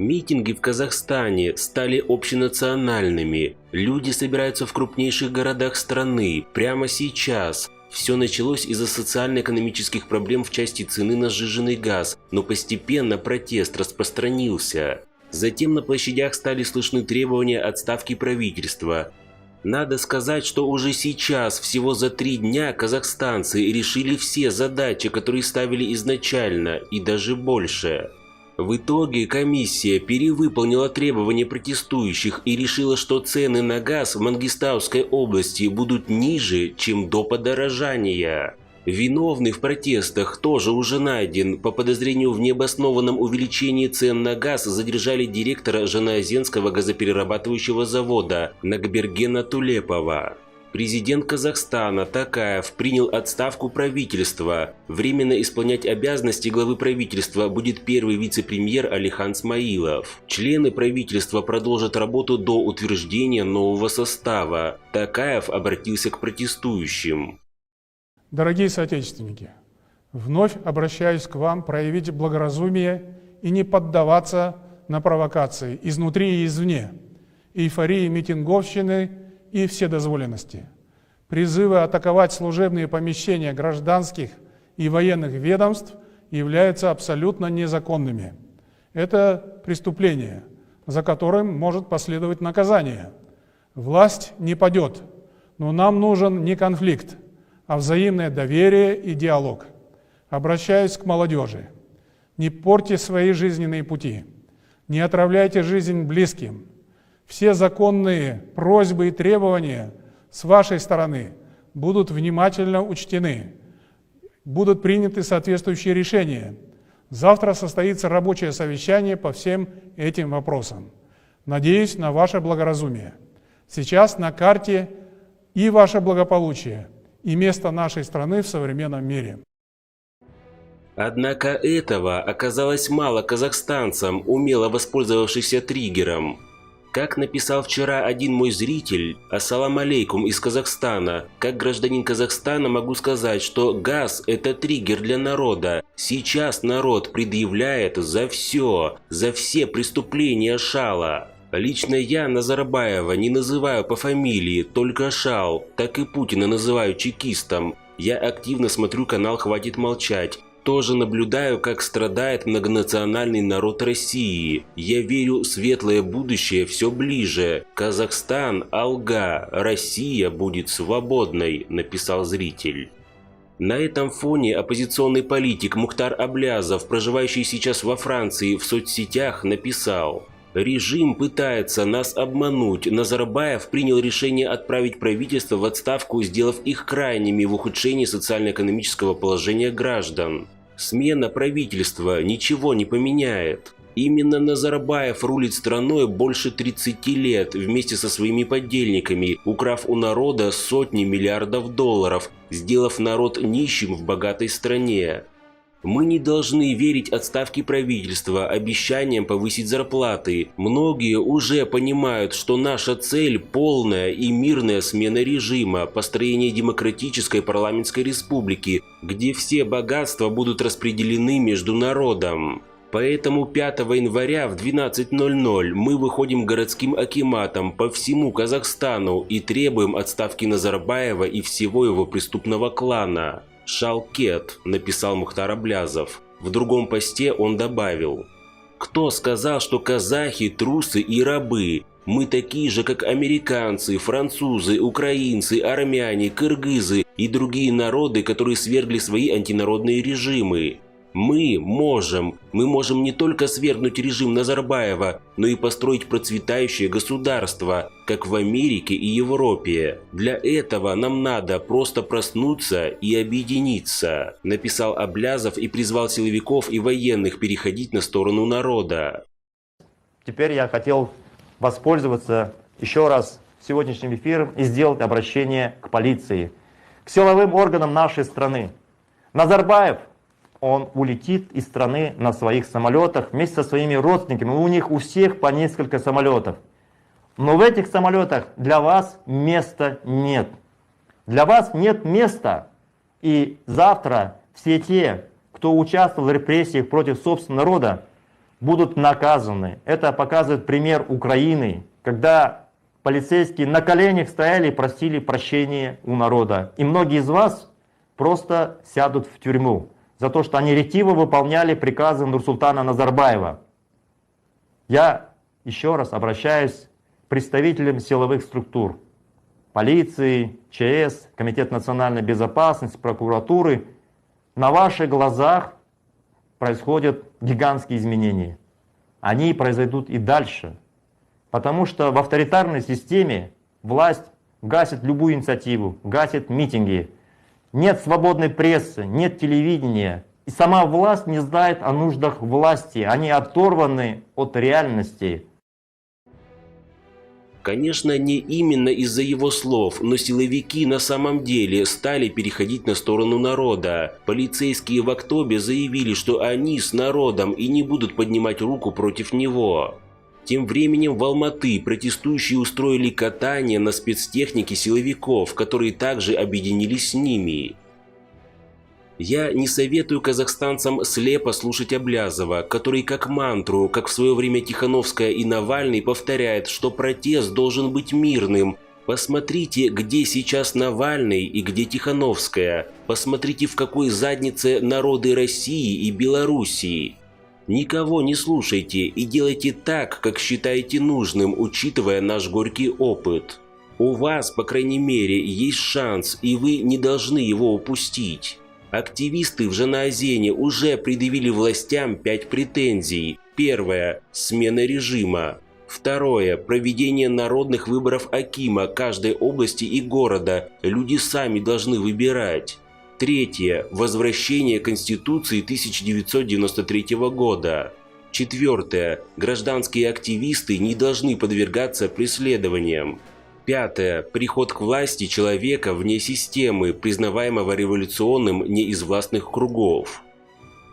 Митинги в Казахстане стали общенациональными. Люди собираются в крупнейших городах страны прямо сейчас. Все началось из-за социально-экономических проблем в части цены на сжиженный газ, но постепенно протест распространился. Затем на площадях стали слышны требования отставки правительства. Надо сказать, что уже сейчас, всего за 3 дня, казахстанцы решили все задачи, которые ставили изначально, и даже больше. В итоге комиссия перевыполнила требования протестующих и решила, что цены на газ в Мангистауской области будут ниже, чем до подорожания. Виновный в протестах тоже уже найден. По подозрению в необоснованном увеличении цен на газ задержали директора Жанаозенского газоперерабатывающего завода Нагбергена Тулепова. Президент Казахстана Токаев принял отставку правительства. Временно исполнять обязанности главы правительства будет первый вице-премьер Алихан Смаилов. Члены правительства продолжат работу до утверждения нового состава. Токаев обратился к протестующим. Дорогие соотечественники, вновь обращаюсь к вам проявить благоразумие и не поддаваться на провокации изнутри и извне, эйфории митинговщины и вседозволенности. Призывы атаковать служебные помещения гражданских и военных ведомств являются абсолютно незаконными. Это преступление, за которым может последовать наказание. Власть не падет, но нам нужен не конфликт, а взаимное доверие и диалог. Обращаюсь к молодежи. Не портите свои жизненные пути, не отравляйте жизнь близким. Все законные просьбы и требования с вашей стороны будут внимательно учтены, будут приняты соответствующие решения. Завтра состоится рабочее совещание по всем этим вопросам. Надеюсь на ваше благоразумие. Сейчас на карте и ваше благополучие, и место нашей страны в современном мире. Однако этого оказалось мало казахстанцам, умело воспользовавшихся триггером. Как написал вчера один мой зритель, ассалам алейкум из Казахстана, как гражданин Казахстана могу сказать, что газ – это триггер для народа. Сейчас народ предъявляет за все преступления Шала. Лично я Назарбаева не называю по фамилии, только Шал, так и Путина называю чекистом. Я активно смотрю канал «Хватит молчать». Тоже наблюдаю, как страдает многонациональный народ России. Я верю, светлое будущее все ближе. Казахстан – Алга, Россия будет свободной, написал зритель. На этом фоне оппозиционный политик Мухтар Аблязов, проживающий сейчас во Франции, в соцсетях написал: «Режим пытается нас обмануть. Назарбаев принял решение отправить правительство в отставку, сделав их крайними в ухудшении социально-экономического положения граждан. Смена правительства ничего не поменяет. Именно Назарбаев рулит страной больше 30 лет вместе со своими подельниками, украв у народа сотни миллиардов долларов, сделав народ нищим в богатой стране. Мы не должны верить отставке правительства, обещаниям повысить зарплаты. Многие уже понимают, что наша цель – полная и мирная смена режима, построение демократической парламентской республики, где все богатства будут распределены между народом. Поэтому 5 января в 12:00 мы выходим к городским акиматам по всему Казахстану и требуем отставки Назарбаева и всего его преступного клана». «Шалкет», написал Мухтар Аблязов. В другом посте он добавил: «Кто сказал, что казахи – трусы и рабы? Мы такие же, как американцы, французы, украинцы, армяне, кыргызы и другие народы, которые свергли свои антинародные режимы. Мы можем не только свергнуть режим Назарбаева, но и построить процветающее государство, как в Америке и Европе. Для этого нам надо просто проснуться и объединиться», написал Аблязов и призвал силовиков и военных переходить на сторону народа. Теперь я хотел воспользоваться еще раз сегодняшним эфиром и сделать обращение к полиции, к силовым органам нашей страны. Назарбаев, он улетит из страны на своих самолетах вместе со своими родственниками. У них у всех по несколько самолетов. Но в этих самолетах для вас места нет. Для вас нет места. И завтра все те, кто участвовал в репрессиях против собственного народа, будут наказаны. Это показывает пример Украины, когда полицейские на коленях стояли и просили прощения у народа. И многие из вас просто сядут в тюрьму за то, что они ретиво выполняли приказы Нурсултана Назарбаева. Я еще раз обращаюсь к представителям силовых структур, полиции, ЧС, Комитет национальной безопасности, прокуратуры. На ваших глазах происходят гигантские изменения. Они произойдут и дальше. Потому что в авторитарной системе власть гасит любую инициативу, гасит митинги. Нет свободной прессы, нет телевидения. И сама власть не знает о нуждах власти. Они оторваны от реальности. Конечно, не именно из-за его слов, но силовики на самом деле стали переходить на сторону народа. Полицейские в Актобе заявили, что они с народом и не будут поднимать руку против него. Тем временем в Алматы протестующие устроили катание на спецтехнике силовиков, которые также объединились с ними. Я не советую казахстанцам слепо слушать Аблязова, который как мантру, как в свое время Тихановская и Навальный, повторяет, что протест должен быть мирным. Посмотрите, где сейчас Навальный и где Тихановская. Посмотрите, в какой заднице народы России и Белоруссии. Никого не слушайте и делайте так, как считаете нужным, учитывая наш горький опыт. У вас, по крайней мере, есть шанс, и вы не должны его упустить. Активисты в Жанаозене уже предъявили властям 5 претензий. Первое – смена режима. Второе – проведение народных выборов акима каждой области и города. Люди сами должны выбирать. Третье – возвращение Конституции 1993 года. Четвертое – гражданские активисты не должны подвергаться преследованиям. Пятое – приход к власти человека вне системы, признаваемого революционным не из властных кругов.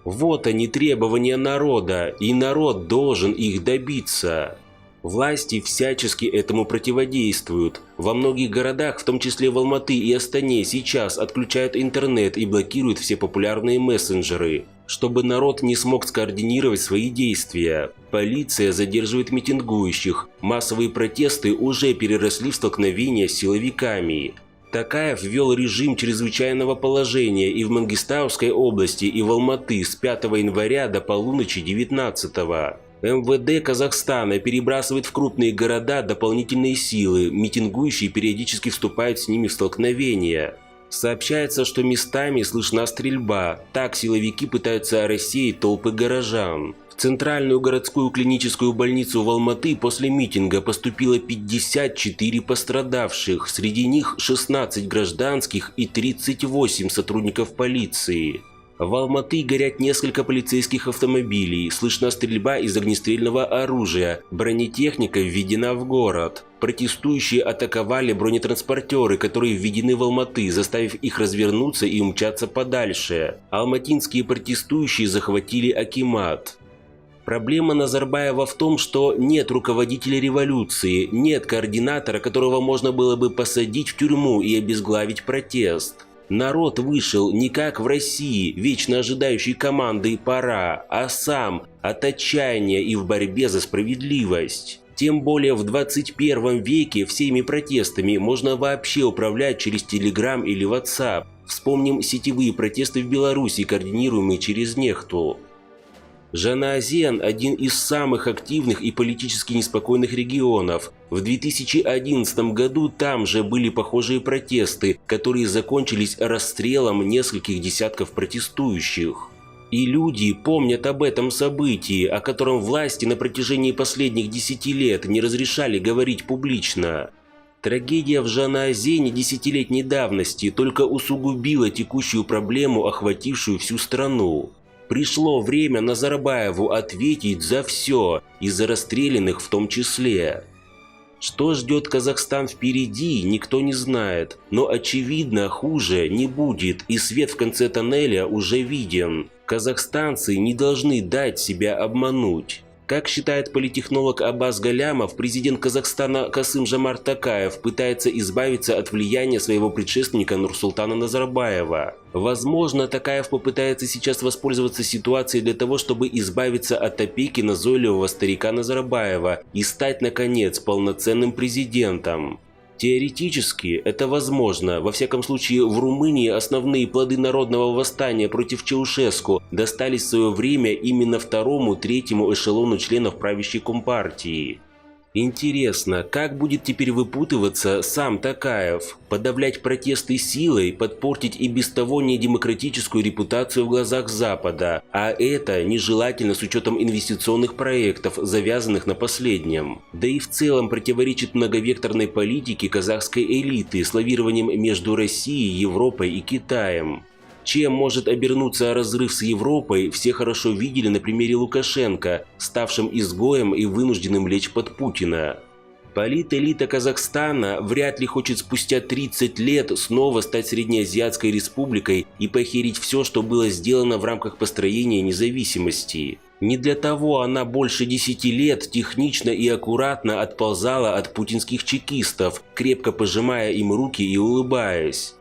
Вот они требования народа, и народ должен их добиться. Власти всячески этому противодействуют. Во многих городах, в том числе в Алматы и Астане, сейчас отключают интернет и блокируют все популярные мессенджеры, чтобы народ не смог скоординировать свои действия. Полиция задерживает митингующих. Массовые протесты уже переросли в столкновения с силовиками. Токаев ввел режим чрезвычайного положения и в Мангистауской области, и в Алматы с 5 января до полуночи 19-го. МВД Казахстана перебрасывает в крупные города дополнительные силы, митингующие периодически вступают с ними в столкновения. Сообщается, что местами слышна стрельба, так силовики пытаются рассеять толпы горожан. В Центральную городскую клиническую больницу в Алматы после митинга поступило 54 пострадавших, среди них 16 гражданских и 38 сотрудников полиции. В Алматы горят несколько полицейских автомобилей, слышна стрельба из огнестрельного оружия, бронетехника введена в город. Протестующие атаковали бронетранспортеры, которые введены в Алматы, заставив их развернуться и умчаться подальше. Алматинские протестующие захватили акимат. Проблема Назарбаева в том, что нет руководителя революции, нет координатора, которого можно было бы посадить в тюрьму и обезглавить протест. Народ вышел не как в России, вечно ожидающий команды «пора», а сам, от отчаяния и в борьбе за справедливость. Тем более в 21 веке всеми протестами можно вообще управлять через Telegram или WhatsApp. Вспомним сетевые протесты в Беларуси, координируемые через Нехту. Жанаозен – один из самых активных и политически неспокойных регионов. В 2011 году там же были похожие протесты, которые закончились расстрелом нескольких десятков протестующих. И люди помнят об этом событии, о котором власти на протяжении последних 10 лет не разрешали говорить публично. Трагедия в Жанаозене десятилетней давности только усугубила текущую проблему, охватившую всю страну. Пришло время Назарбаеву ответить за все, и за расстрелянных в том числе. Что ждет Казахстан впереди, никто не знает, но очевидно, хуже не будет, и свет в конце тоннеля уже виден. Казахстанцы не должны дать себя обмануть. Как считает политтехнолог Аббас Галямов, президент Казахстана Касым-Жомарт Токаев пытается избавиться от влияния своего предшественника Нурсултана Назарбаева. Возможно, Токаев попытается сейчас воспользоваться ситуацией для того, чтобы избавиться от опеки назойливого старика Назарбаева и стать, наконец, полноценным президентом. Теоретически это возможно. Во всяком случае, в Румынии основные плоды народного восстания против Чаушеску достались в свое время именно второму-третьему эшелону членов правящей компартии. Интересно, как будет теперь выпутываться сам Токаев? Подавлять протесты силой, подпортить и без того недемократическую репутацию в глазах Запада, а это нежелательно с учетом инвестиционных проектов, завязанных на последнем. Да и в целом противоречит многовекторной политике казахской элиты с лавированием между Россией, Европой и Китаем. Чем может обернуться разрыв с Европой, все хорошо видели на примере Лукашенко, ставшим изгоем и вынужденным лечь под Путина. Политэлита Казахстана вряд ли хочет спустя 30 лет снова стать среднеазиатской республикой и похерить все, что было сделано в рамках построения независимости. Не для того она больше 10 лет технично и аккуратно отползала от путинских чекистов, крепко пожимая им руки и улыбаясь.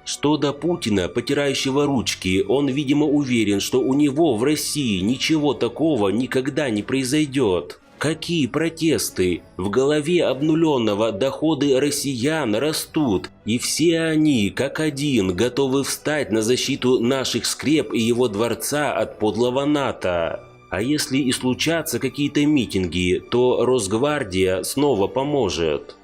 Что до Путина, потирающего ручки, он, видимо, уверен, что у него в России ничего такого никогда не произойдет. Какие протесты? В голове обнуленного доходы россиян растут, и все они, как один, готовы встать на защиту наших скреп и его дворца от подлого НАТО. А если и случатся какие-то митинги, то Росгвардия снова поможет.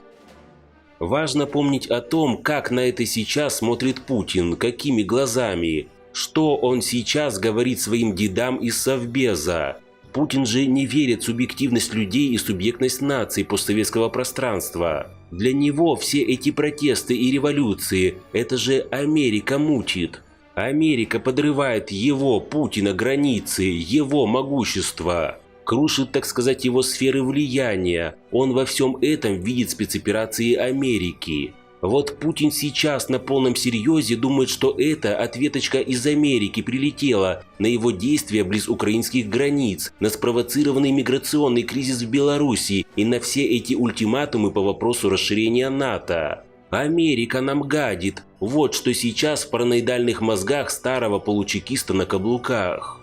Важно помнить о том, как на это сейчас смотрит Путин, какими глазами, что он сейчас говорит своим дедам из Совбеза. Путин же не верит в субъективность людей и субъектность наций постсоветского пространства. Для него все эти протесты и революции – это же Америка мутит. Америка подрывает его, Путина, границы, его могущество. Крушит, так сказать, его сферы влияния. Он во всем этом видит спецоперации Америки. Вот Путин сейчас на полном серьезе думает, что это ответочка из Америки прилетела на его действия близ украинских границ, на спровоцированный миграционный кризис в Беларуси и на все эти ультиматумы по вопросу расширения НАТО. Америка нам гадит. Вот что сейчас в параноидальных мозгах старого получекиста на каблуках.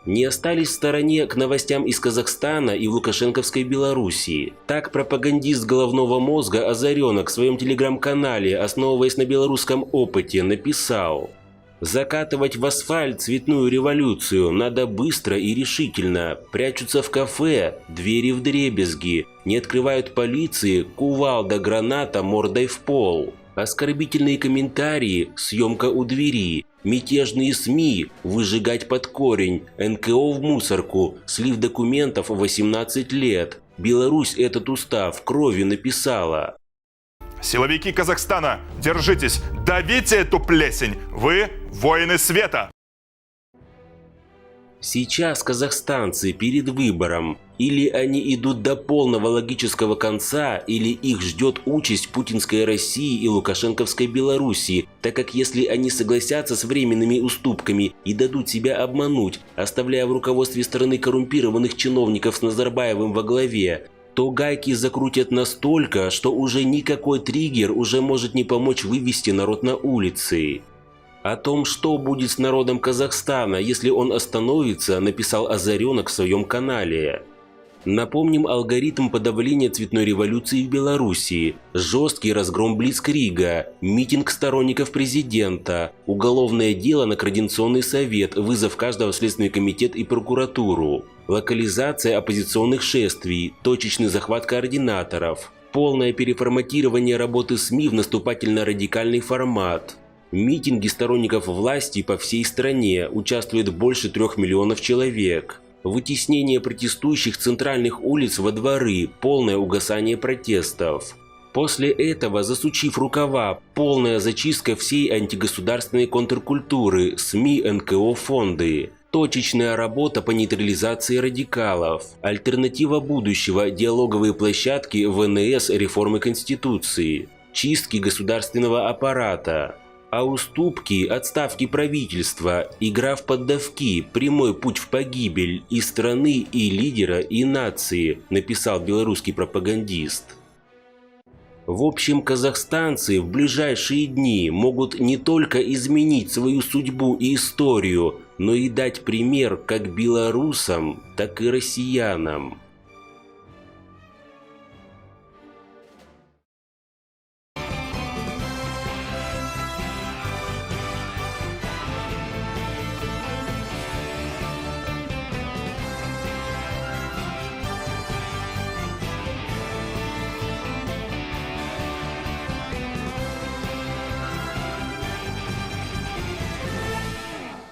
Не остались в стороне к новостям из Казахстана и в лукашенковской Белоруссии. Так пропагандист головного мозга Озаренок в своем телеграм-канале, основываясь на белорусском опыте, написал: «Закатывать в асфальт цветную революцию надо быстро и решительно. Прячутся в кафе, двери вдребезги. Не открывают полиции, кувалда, граната мордой в пол. Оскорбительные комментарии, съемка у двери. Мятежные СМИ выжигать под корень, НКО в мусорку, слив документов 18 лет. Беларусь этот устав кровью написала». Силовики Казахстана, держитесь, давите эту плесень, вы воины света. Сейчас казахстанцы перед выбором. Или они идут до полного логического конца, или их ждет участь путинской России и лукашенковской Белоруссии, так как если они согласятся с временными уступками и дадут себя обмануть, оставляя в руководстве страны коррумпированных чиновников с Назарбаевым во главе, то гайки закрутят настолько, что уже никакой триггер уже может не помочь вывести народ на улицы. О том, что будет с народом Казахстана, если он остановится, написал Озаренок в своем канале. Напомним алгоритм подавления цветной революции в Белоруссии: жесткий разгром Блицкрига, митинг сторонников президента, уголовное дело на Координационный совет, вызов каждого в Следственный комитет и прокуратуру, локализация оппозиционных шествий, точечный захват координаторов, полное переформатирование работы СМИ в наступательно-радикальный формат. Митинги сторонников власти по всей стране, участвует больше 3 миллионов человек. Вытеснение протестующих центральных улиц во дворы, полное угасание протестов. После этого, засучив рукава, полная зачистка всей антигосударственной контркультуры, СМИ, НКО, фонды. Точечная работа по нейтрализации радикалов. Альтернатива будущего, диалоговые площадки, ВНС, реформы Конституции. Чистки государственного аппарата. А уступки, отставки правительства, игра в поддавки – прямой путь в погибель и страны, и лидера, и нации, написал белорусский пропагандист. В общем, казахстанцы в ближайшие дни могут не только изменить свою судьбу и историю, но и дать пример как белорусам, так и россиянам.